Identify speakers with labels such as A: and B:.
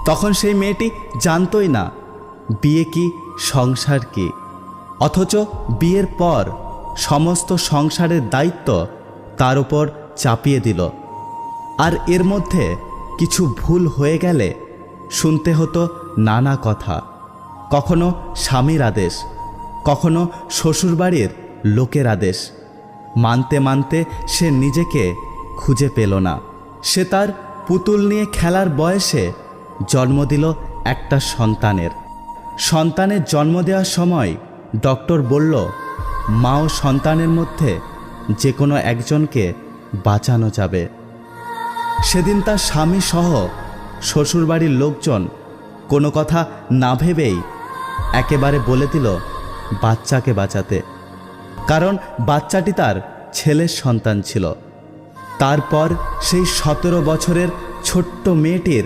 A: তখন সেই মেয়েটি জানতই না বিয়ে কি, সংসার কি। অথচ বিয়ের পর সমস্ত সংসারের দায়িত্ব তার উপর চাপিয়ে দিল। আর এর মধ্যে কিছু ভুল হয়ে গেলে শুনতে হতো নানা কথা, কখনো স্বামীর আদেশ, কখনো শ্বশুরবাড়ির লোকের আদেশ। মানতে মানতে সে নিজেকে খুঁজে পেল না। সে তার পুতুল নিয়ে খেলার বয়সে জন্ম দিল একটা সন্তানের। সন্তানের জন্ম দেওয়ার সময় ডক্টর বলল, মা ও সন্তানের মধ্যে যে কোনো একজনকে বাঁচানো যাবে। সেদিন তার স্বামী সহ শ্বশুরবাড়ির লোকজন কোনো কথা না ভেবেই একেবারে বলে দিল বাচ্চাকে বাঁচাতে, কারণ বাচ্চাটি তার ছেলের সন্তান ছিল। তারপর সেই 17 বছরের ছোট্ট মেয়েটির